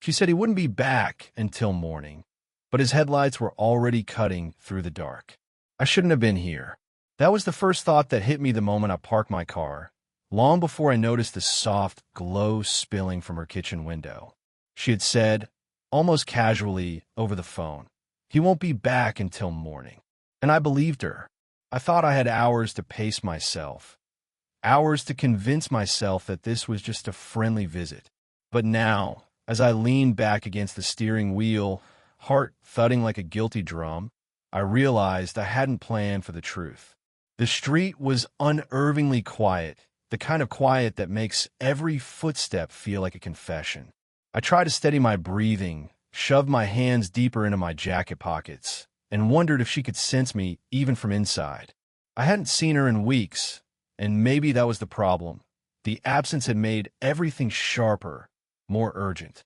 She said he wouldn't be back until morning, but his headlights were already cutting through the dark. I shouldn't have been here. That was the first thought that hit me the moment I parked my car, long before I noticed the soft glow spilling from her kitchen window. She had said, almost casually over the phone, "He won't be back until morning." And I believed her. I thought I had hours to pace myself, hours to convince myself that this was just a friendly visit. But now, as I leaned back against the steering wheel, heart thudding like a guilty drum, I realized I hadn't planned for the truth. The street was unnervingly quiet, the kind of quiet that makes every footstep feel like a confession. I tried to steady my breathing, shoved my hands deeper into my jacket pockets, and wondered if she could sense me even from inside. I hadn't seen her in weeks, and maybe that was the problem. The absence had made everything sharper, more urgent.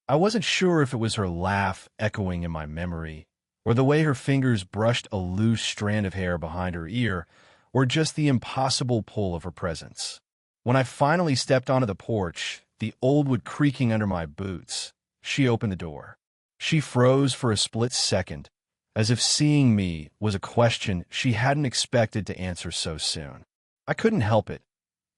I wasn't sure if it was her laugh echoing in my memory, or the way her fingers brushed a loose strand of hair behind her ear, or just the impossible pull of her presence. When I finally stepped onto the porch, the old wood creaking under my boots, she opened the door. She froze for a split second, as if seeing me was a question she hadn't expected to answer so soon. I couldn't help it.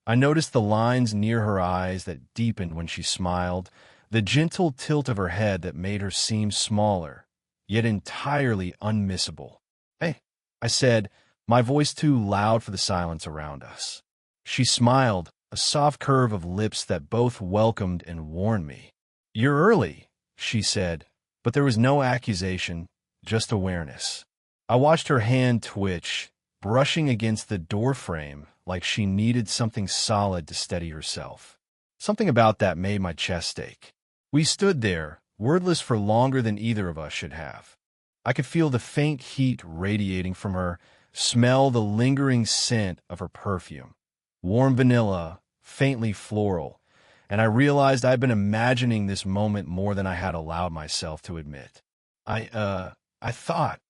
I noticed the lines near her eyes that deepened when she smiled, the gentle tilt of her head that made her seem smaller, yet entirely unmissable. "Hey," I said, my voice too loud for the silence around us. She smiled, a soft curve of lips that both welcomed and warned me. "You're early," she said, but there was no accusation, just awareness. I watched her hand twitch, brushing against the doorframe like she needed something solid to steady herself. Something about that made my chest ache. We stood there, wordless for longer than either of us should have. I could feel the faint heat radiating from her, smell the lingering scent of her perfume. Warm vanilla, faintly floral, and I realized I'd been imagining this moment more than I had allowed myself to admit. I thought.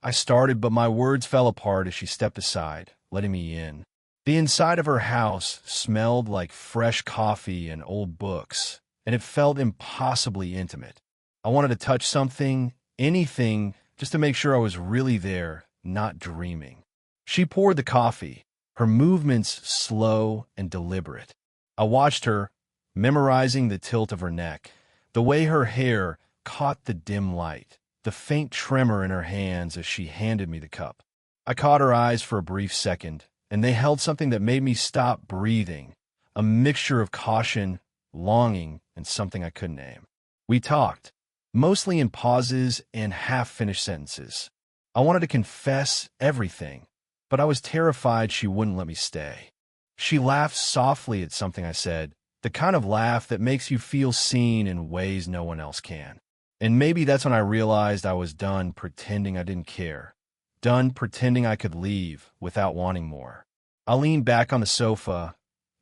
I started, but my words fell apart as she stepped aside, letting me in. The inside of her house smelled like fresh coffee and old books, and it felt impossibly intimate. I wanted to touch something, anything, just to make sure I was really there, not dreaming. She poured the coffee, her movements slow and deliberate. I watched her, memorizing the tilt of her neck, the way her hair caught the dim light, the faint tremor in her hands as she handed me the cup. I caught her eyes for a brief second, and they held something that made me stop breathing, a mixture of caution, longing, and something I couldn't name. We talked, mostly in pauses and half-finished sentences. I wanted to confess everything, but I was terrified she wouldn't let me stay. She laughed softly at something I said, the kind of laugh that makes you feel seen in ways no one else can. And maybe that's when I realized I was done pretending I didn't care, done pretending I could leave without wanting more. I leaned back on the sofa,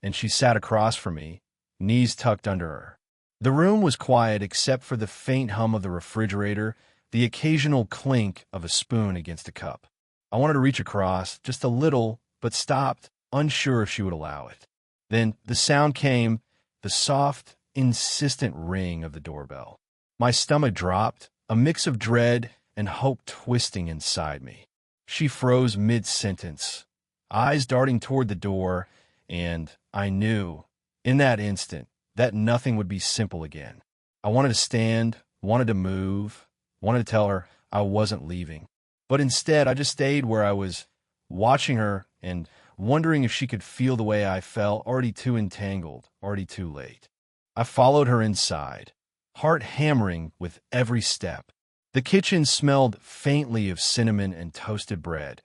and she sat across from me, knees tucked under her. The room was quiet except for the faint hum of the refrigerator, the occasional clink of a spoon against a cup. I wanted to reach across, just a little, but stopped, unsure if she would allow it. Then the sound came, the soft, insistent ring of the doorbell. My stomach dropped, a mix of dread and hope twisting inside me. She froze mid-sentence, eyes darting toward the door, and I knew, in that instant, that nothing would be simple again. I wanted to stand, wanted to move, wanted to tell her I wasn't leaving. But instead, I just stayed where I was, watching her and wondering if she could feel the way I felt, already too entangled, already too late. I followed her inside, heart hammering with every step. The kitchen smelled faintly of cinnamon and toasted bread,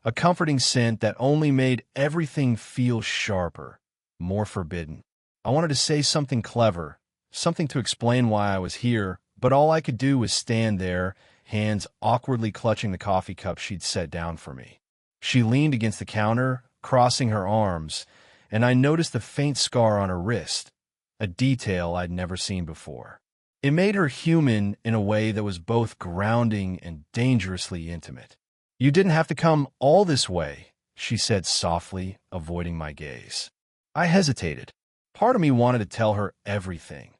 a comforting scent that only made everything feel sharper, more forbidden. I wanted to say something clever, something to explain why I was here, but all I could do was stand there, hands awkwardly clutching the coffee cup she'd set down for me. She leaned against the counter, crossing her arms, and I noticed the faint scar on her wrist, a detail I'd never seen before. It made her human in a way that was both grounding and dangerously intimate. "You didn't have to come all this way," she said softly, avoiding my gaze. I hesitated. Part of me wanted to tell her everything.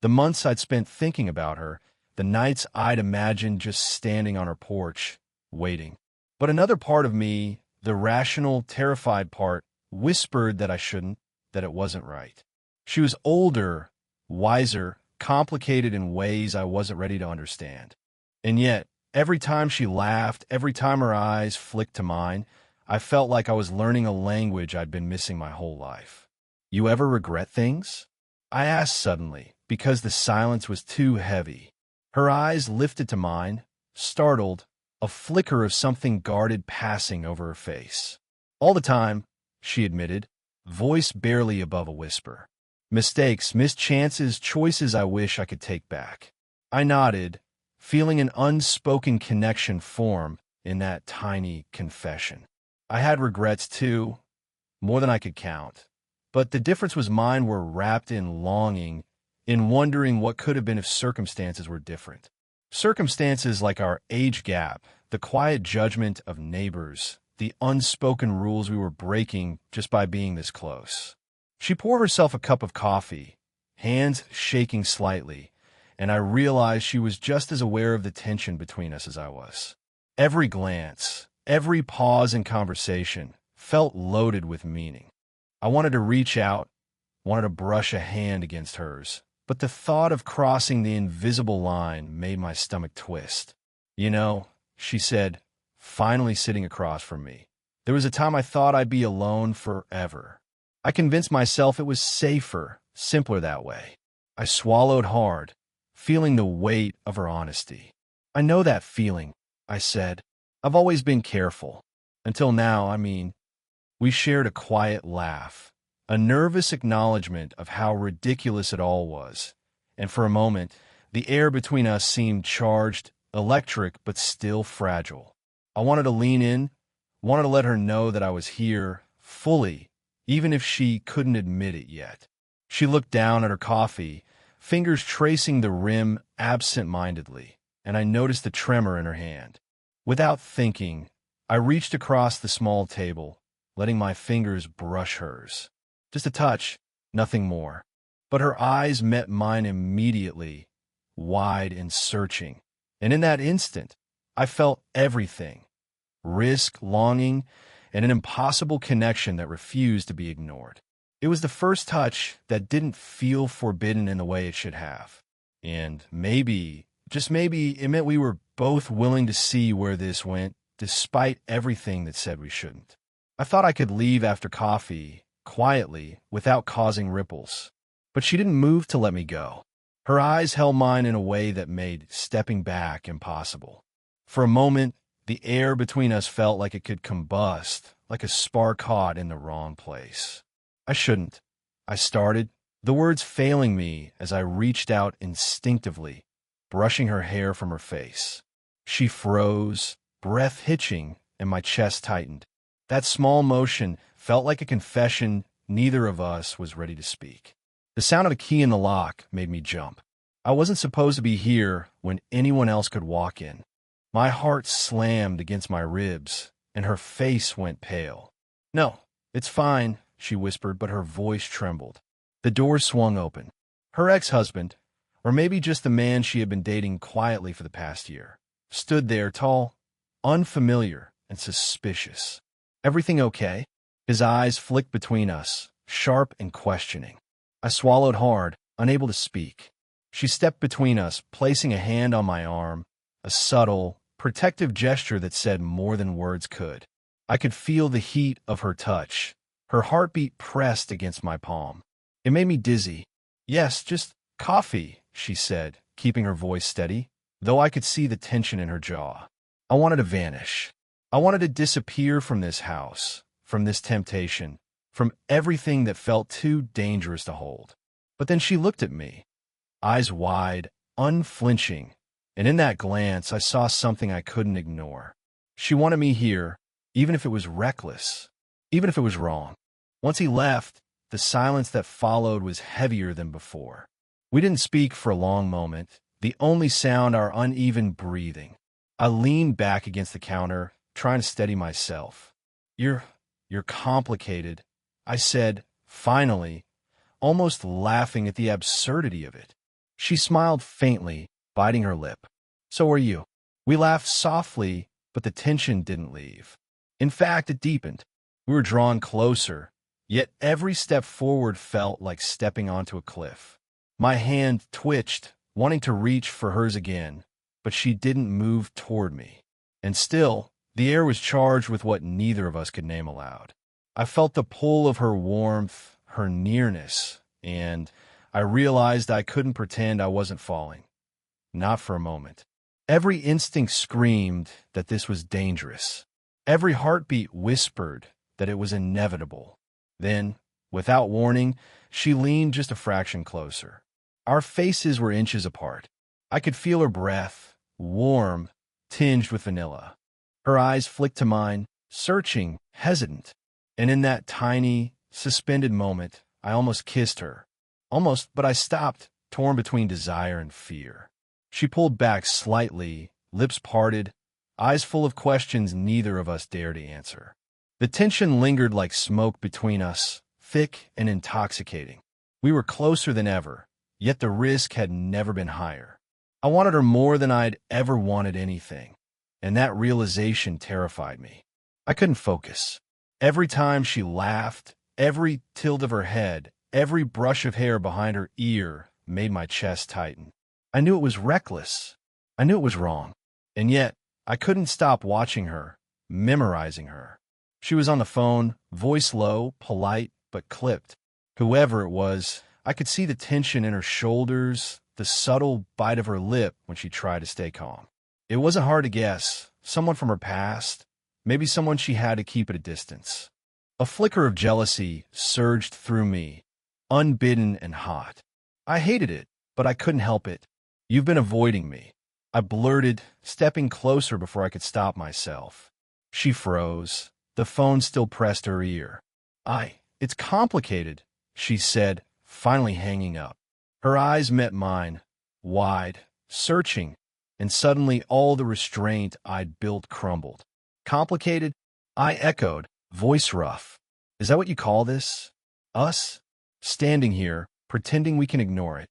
The months I'd spent thinking about her, the nights I'd imagined just standing on her porch, waiting. But another part of me, the rational, terrified part, whispered that I shouldn't, that it wasn't right. She was older, wiser, complicated in ways I wasn't ready to understand. And yet, every time she laughed, every time her eyes flicked to mine, I felt like I was learning a language I'd been missing my whole life. You ever regret things? I asked suddenly, because the silence was too heavy. Her eyes lifted to mine, startled, a flicker of something guarded passing over her face. All the time, she admitted, voice barely above a whisper. Mistakes, missed chances, choices I wish I could take back. I nodded, feeling an unspoken connection form in that tiny confession. I had regrets too, more than I could count. But the difference was mine were wrapped in longing, in wondering what could have been if circumstances were different. Circumstances like our age gap, the quiet judgment of neighbors, the unspoken rules we were breaking just by being this close. She poured herself a cup of coffee, hands shaking slightly, and I realized she was just as aware of the tension between us as I was. Every glance, every pause in conversation felt loaded with meaning. I wanted to reach out, wanted to brush a hand against hers, but the thought of crossing the invisible line made my stomach twist. You know, she said, finally sitting across from me. There was a time I thought I'd be alone forever. I convinced myself it was safer, simpler that way. I swallowed hard, feeling the weight of her honesty. I know that feeling, I said. I've always been careful. Until now, we shared a quiet laugh, a nervous acknowledgement of how ridiculous it all was. And for a moment, the air between us seemed charged, electric, but still fragile. I wanted to lean in, wanted to let her know that I was here, fully, even if she couldn't admit it yet. She looked down at her coffee, fingers tracing the rim absent-mindedly, and I noticed the tremor in her hand. Without thinking, I reached across the small table, letting my fingers brush hers. Just a touch, nothing more. But her eyes met mine immediately, wide and searching. And in that instant, I felt everything. Risk, longing, and an impossible connection that refused to be ignored. It was the first touch that didn't feel forbidden in the way it should have. And maybe, just maybe, it meant we were both willing to see where this went, despite everything that said we shouldn't. I thought I could leave after coffee, quietly, without causing ripples. But she didn't move to let me go. Her eyes held mine in a way that made stepping back impossible. For a moment, the air between us felt like it could combust, like a spark caught in the wrong place. I shouldn't. I started, the words failing me as I reached out instinctively, brushing her hair from her face. She froze, breath hitching, and my chest tightened. That small motion felt like a confession neither of us was ready to speak. The sound of a key in the lock made me jump. I wasn't supposed to be here when anyone else could walk in. My heart slammed against my ribs, and her face went pale. "No, it's fine," she whispered, but her voice trembled. The door swung open. Her ex-husband, or maybe just the man she had been dating quietly for the past year, stood there tall, unfamiliar, and suspicious. "Everything okay?" His eyes flicked between us, sharp and questioning. I swallowed hard, unable to speak. She stepped between us, placing a hand on my arm, a subtle, protective gesture that said more than words could. I could feel the heat of her touch, her heartbeat pressed against my palm. It made me dizzy. "Yes, just coffee," she said, keeping her voice steady, though I could see the tension in her jaw. I wanted to vanish. I wanted to disappear from this house, from this temptation, from everything that felt too dangerous to hold. But then she looked at me, eyes wide, unflinching, and in that glance I saw something I couldn't ignore. She wanted me here, even if it was reckless, even if it was wrong. Once he left, the silence that followed was heavier than before. We didn't speak for a long moment, the only sound our uneven breathing. I leaned back against the counter, trying to steady myself. You're complicated," I said, finally, almost laughing at the absurdity of it. She smiled faintly, biting her lip. So are you. We laughed softly, but the tension didn't leave. In fact, it deepened. We were drawn closer, yet every step forward felt like stepping onto a cliff. My hand twitched, wanting to reach for hers again, but she didn't move toward me. And still, the air was charged with what neither of us could name aloud. I felt the pull of her warmth, her nearness, and I realized I couldn't pretend I wasn't falling. Not for a moment. Every instinct screamed that this was dangerous. Every heartbeat whispered that it was inevitable. Then, without warning, she leaned just a fraction closer. Our faces were inches apart. I could feel her breath, warm, tinged with vanilla. Her eyes flicked to mine, searching, hesitant. And in that tiny, suspended moment, I almost kissed her. Almost, but I stopped, torn between desire and fear. She pulled back slightly, lips parted, eyes full of questions neither of us dared to answer. The tension lingered like smoke between us, thick and intoxicating. We were closer than ever, yet the risk had never been higher. I wanted her more than I'd ever wanted anything, and that realization terrified me. I couldn't focus. Every time she laughed, every tilt of her head, every brush of hair behind her ear made my chest tighten. I knew it was reckless. I knew it was wrong. And yet, I couldn't stop watching her, memorizing her. She was on the phone, voice low, polite, but clipped. Whoever it was, I could see the tension in her shoulders, the subtle bite of her lip when she tried to stay calm. It wasn't hard to guess. Someone from her past, maybe someone she had to keep at a distance. A flicker of jealousy surged through me, unbidden and hot. I hated it, but I couldn't help it. You've been avoiding me, I blurted, stepping closer before I could stop myself. She froze, the phone still pressed to her ear. It's complicated, she said, finally hanging up. Her eyes met mine, wide, searching, and suddenly all the restraint I'd built crumbled. Complicated? I echoed, voice rough. Is that what you call this? Us? Standing here, pretending we can ignore it.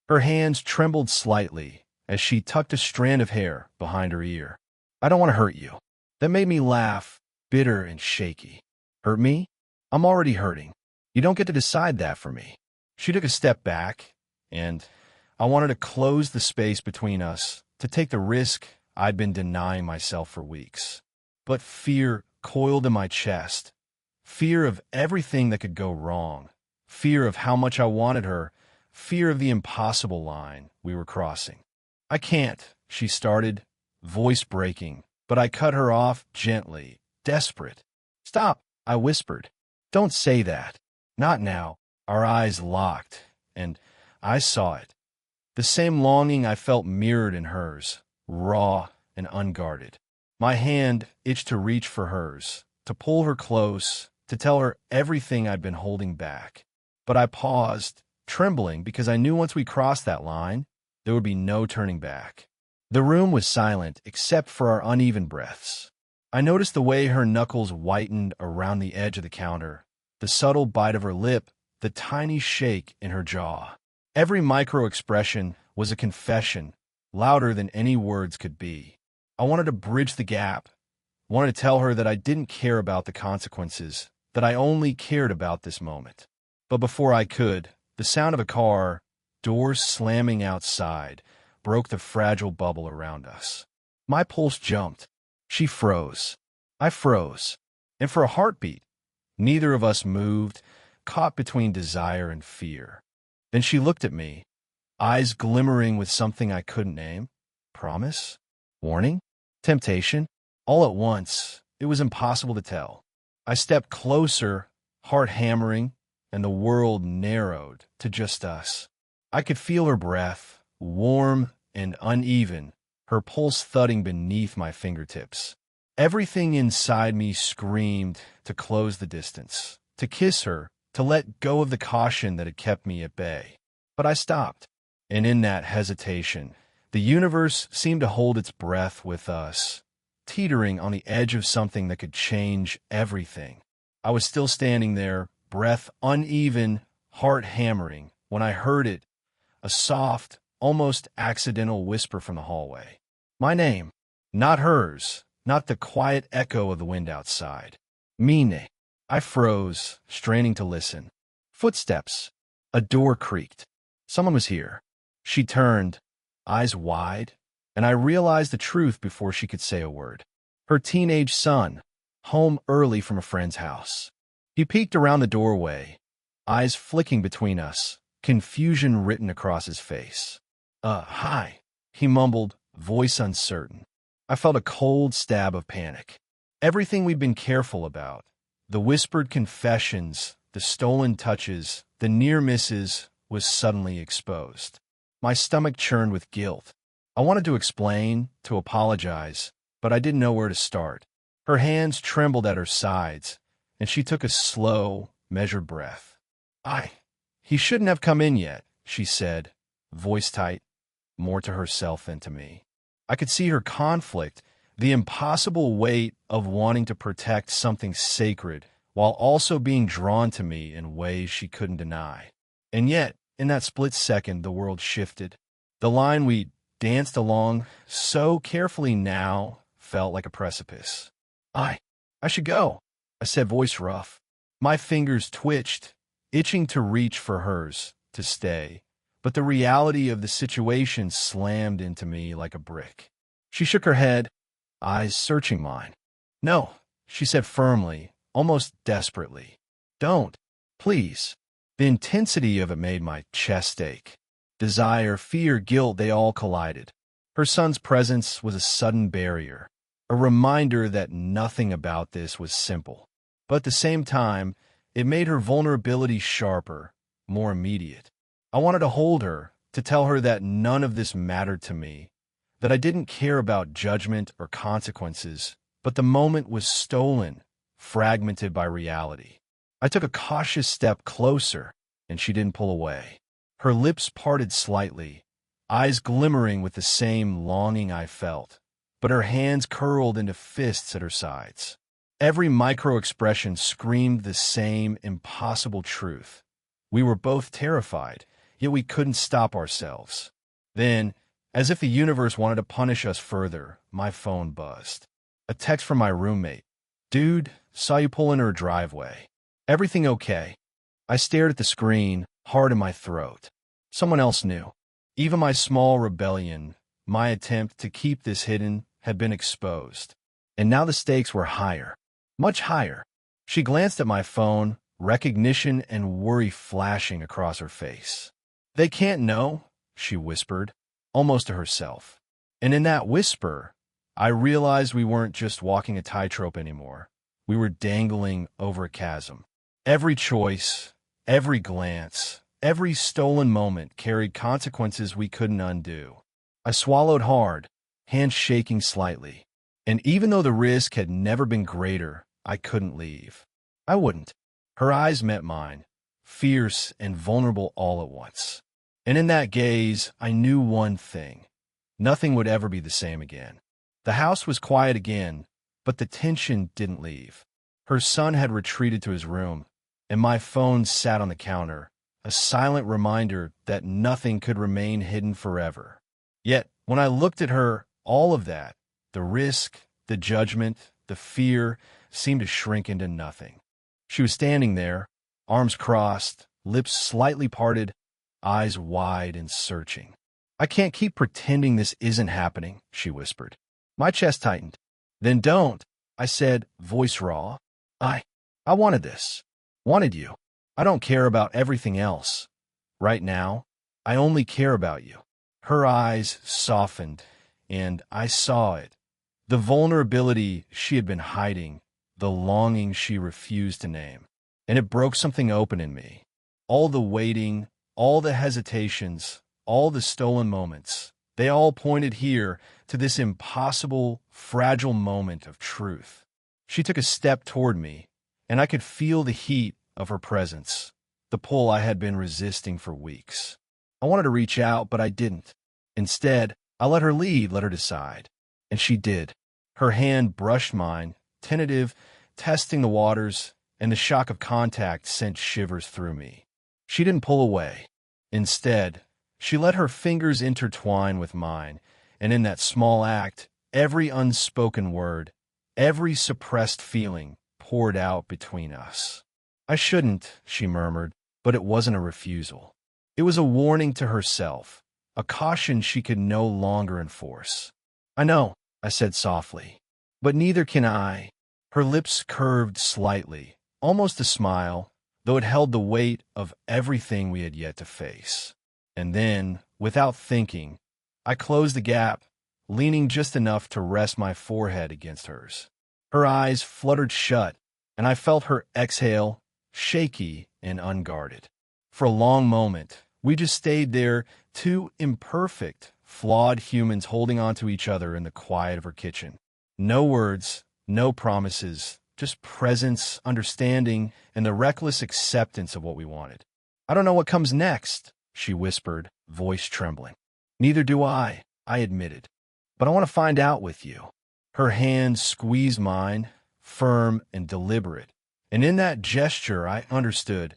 Her hands trembled slightly as she tucked a strand of hair behind her ear. I don't want to hurt you. That made me laugh, bitter and shaky. Hurt me? I'm already hurting. You don't get to decide that for me. She took a step back, and I wanted to close the space between us, to take the risk I'd been denying myself for weeks. But fear coiled in my chest. Fear of everything that could go wrong. Fear of how much I wanted her. Fear of the impossible line we were crossing. I can't, she started, voice breaking, but I cut her off gently, desperate. Stop, I whispered. Don't say that. Not now. Our eyes locked, and I saw it. The same longing I felt mirrored in hers, raw and unguarded. My hand itched to reach for hers, to pull her close, to tell her everything I'd been holding back. But I paused, trembling because I knew once we crossed that line, there would be no turning back. The room was silent except for our uneven breaths. I noticed the way her knuckles whitened around the edge of the counter, the subtle bite of her lip, the tiny shake in her jaw. Every micro-expression was a confession, louder than any words could be. I wanted to bridge the gap, wanted to tell her that I didn't care about the consequences, that I only cared about this moment. But before I could, the sound of a car, doors slamming outside, broke the fragile bubble around us. My pulse jumped. She froze. I froze. And for a heartbeat, neither of us moved, caught between desire and fear. Then she looked at me, eyes glimmering with something I couldn't name. Promise? Warning? Temptation? All at once, it was impossible to tell. I stepped closer, heart hammering, and the world narrowed to just us. I could feel her breath, warm and uneven, her pulse thudding beneath my fingertips. Everything inside me screamed to close the distance, to kiss her, to let go of the caution that had kept me at bay. But I stopped, and in that hesitation, the universe seemed to hold its breath with us, teetering on the edge of something that could change everything. I was still standing there, breath uneven, heart hammering, when I heard it, a soft, almost accidental whisper from the hallway. My name. Not hers, not the quiet echo of the wind outside. Mine. I froze, straining to listen. Footsteps. A door creaked. Someone was here. She turned, eyes wide, and I realized the truth before she could say a word. Her teenage son, home early from a friend's house. He peeked around the doorway, eyes flicking between us, confusion written across his face. Hi, he mumbled, voice uncertain. I felt a cold stab of panic. Everything we'd been careful about, the whispered confessions, the stolen touches, the near misses, was suddenly exposed. My stomach churned with guilt. I wanted to explain, to apologize, but I didn't know where to start. Her hands trembled at her sides, and she took a slow, measured breath. He shouldn't have come in yet, she said, voice tight, more to herself than to me. I could see her conflict, the impossible weight of wanting to protect something sacred while also being drawn to me in ways she couldn't deny. And yet, in that split second, the world shifted. The line we danced along so carefully now felt like a precipice. I should go, I said, voice rough. My fingers twitched, itching to reach for hers, to stay, but the reality of the situation slammed into me like a brick. She shook her head, eyes searching mine. No, she said firmly, almost desperately. Don't, please. The intensity of it made my chest ache. Desire, fear, guilt, they all collided. Her son's presence was a sudden barrier, a reminder that nothing about this was simple. But at the same time, it made her vulnerability sharper, more immediate. I wanted to hold her, to tell her that none of this mattered to me, that I didn't care about judgment or consequences, but the moment was stolen, fragmented by reality. I took a cautious step closer, and she didn't pull away. Her lips parted slightly, eyes glimmering with the same longing I felt, but her hands curled into fists at her sides. Every micro-expression screamed the same impossible truth. We were both terrified, yet we couldn't stop ourselves. Then, as if the universe wanted to punish us further, my phone buzzed. A text from my roommate. Dude, saw you pull into her driveway. Everything okay? I stared at the screen, hard in my throat. Someone else knew. Even my small rebellion, my attempt to keep this hidden, had been exposed. And now the stakes were higher. Much higher. She glanced at my phone, recognition and worry flashing across her face. They can't know, she whispered, almost to herself. And in that whisper, I realized we weren't just walking a tightrope anymore. We were dangling over a chasm. Every choice, every glance, every stolen moment carried consequences we couldn't undo. I swallowed hard, hands shaking slightly. And even though the risk had never been greater, I couldn't leave. I wouldn't. Her eyes met mine, fierce and vulnerable all at once. And in that gaze, I knew one thing. Nothing would ever be the same again. The house was quiet again, but the tension didn't leave. Her son had retreated to his room, and my phone sat on the counter, a silent reminder that nothing could remain hidden forever. Yet, when I looked at her, all of that, the risk, the judgment, the fear, seemed to shrink into nothing. She was standing there, arms crossed, lips slightly parted, eyes wide and searching. I can't keep pretending this isn't happening, she whispered. My chest tightened. Then don't, I said, voice raw. I wanted this. Wanted you. I don't care about everything else. Right now, I only care about you. Her eyes softened, and I saw it. The vulnerability she had been hiding, the longing she refused to name. And it broke something open in me. All the waiting, all the hesitations, all the stolen moments, they all pointed here to this impossible, fragile moment of truth. She took a step toward me, and I could feel the heat of her presence, the pull I had been resisting for weeks. I wanted to reach out, but I didn't. Instead, I let her lead, let her decide. And she did. Her hand brushed mine, tentative, testing the waters, and the shock of contact sent shivers through me. She didn't pull away. Instead, She let her fingers intertwine with mine, and in that small act, every unspoken word, every suppressed feeling poured out between us. I shouldn't, she murmured, but it wasn't a refusal. It was a warning to herself, a caution she could no longer enforce. I know, I said softly, but neither can I. Her lips curved slightly, almost a smile, though it held the weight of everything we had yet to face. And then, without thinking, I closed the gap, leaning just enough to rest my forehead against hers. Her eyes fluttered shut, and I felt her exhale, shaky and unguarded. For a long moment, we just stayed there, two imperfect, flawed humans holding on to each other in the quiet of her kitchen. No words, no promises, just presence, understanding, and the reckless acceptance of what we wanted. I don't know what comes next, she whispered, voice trembling. Neither do I admitted. But I want to find out with you. Her hand squeezed mine, firm and deliberate, and in that gesture I understood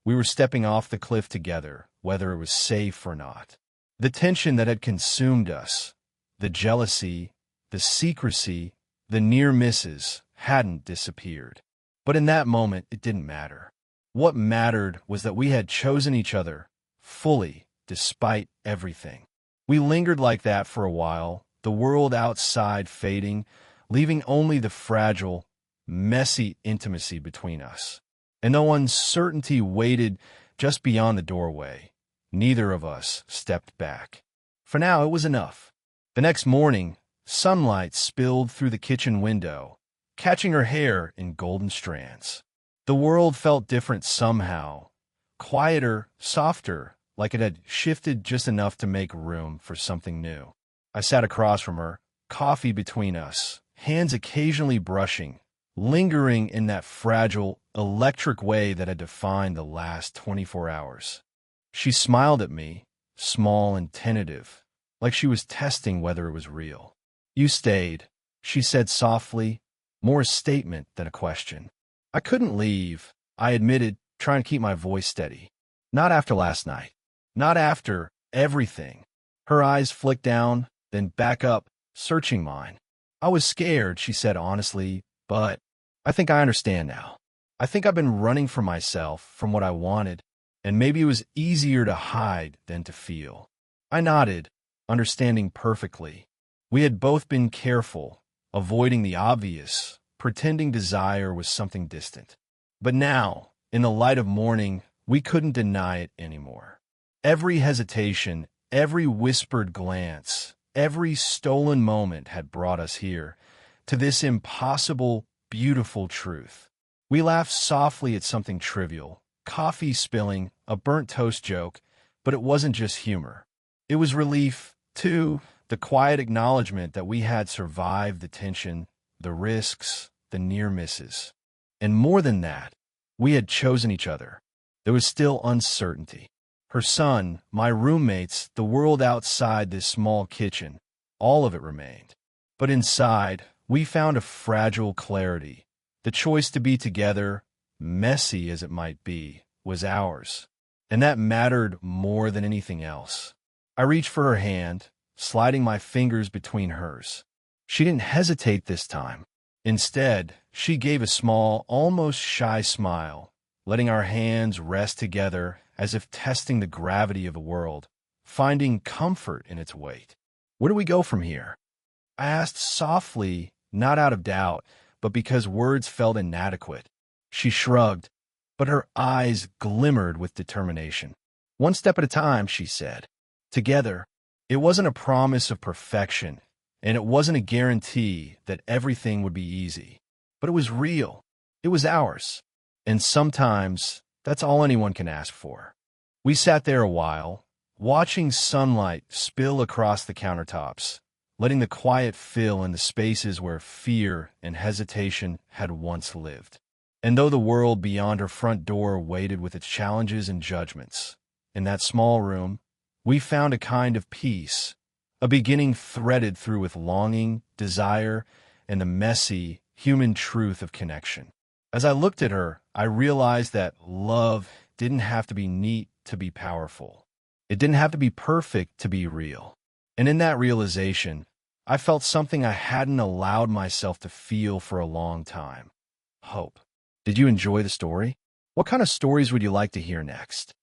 we were stepping off the cliff together, whether it was safe or not. The tension that had consumed us, the jealousy, the secrecy, the near misses hadn't disappeared. But in that moment, it didn't matter. What mattered was that we had chosen each other fully, despite everything. We lingered like that for a while, the world outside fading, leaving only the fragile, messy intimacy between us. And though uncertainty waited just beyond the doorway, neither of us stepped back. For now, it was enough. The next morning, sunlight spilled through the kitchen window, catching her hair in golden strands. The world felt different somehow, quieter, softer, like it had shifted just enough to make room for something new. I sat across from her, coffee between us, hands occasionally brushing, lingering in that fragile, electric way that had defined the last 24 hours. She smiled at me, small and tentative, like she was testing whether it was real. You stayed, she said softly, more a statement than a question. I couldn't leave, I admitted, trying to keep my voice steady. Not after last night. Not after everything. Her eyes flicked down, then back up, searching mine. I was scared, she said honestly, but I think I understand now. I think I've been running from myself, from what I wanted, and maybe it was easier to hide than to feel. I nodded, understanding perfectly. We had both been careful, avoiding the obvious, pretending desire was something distant. But now, in the light of morning, we couldn't deny it anymore. Every hesitation, every whispered glance, every stolen moment had brought us here, to this impossible, beautiful truth. We laughed softly at something trivial, coffee spilling, a burnt toast joke, but it wasn't just humor. It was relief, too, the quiet acknowledgement that we had survived the tension, the risks, the near misses. And more than that, we had chosen each other. There was still uncertainty. Her son, my roommates, the world outside this small kitchen, all of it remained. But inside, we found a fragile clarity. The choice to be together, messy as it might be, was ours. And that mattered more than anything else. I reached for her hand, sliding my fingers between hers. She didn't hesitate this time. Instead, she gave a small, almost shy smile, letting our hands rest together as if testing the gravity of the world, finding comfort in its weight. Where do we go from here? I asked softly, not out of doubt, but because words felt inadequate. She shrugged, but her eyes glimmered with determination. One step at a time, she said. Together. It wasn't a promise of perfection, and it wasn't a guarantee that everything would be easy. But it was real. It was ours. And sometimes, that's all anyone can ask for. We sat there a while, watching sunlight spill across the countertops, letting the quiet fill in the spaces where fear and hesitation had once lived. And though the world beyond her front door waited with its challenges and judgments, in that small room, we found a kind of peace, a beginning threaded through with longing, desire, and the messy, human truth of connection. As I looked at her, I realized that love didn't have to be neat to be powerful. It didn't have to be perfect to be real. And in that realization, I felt something I hadn't allowed myself to feel for a long time. Hope. Did you enjoy the story? What kind of stories would you like to hear next?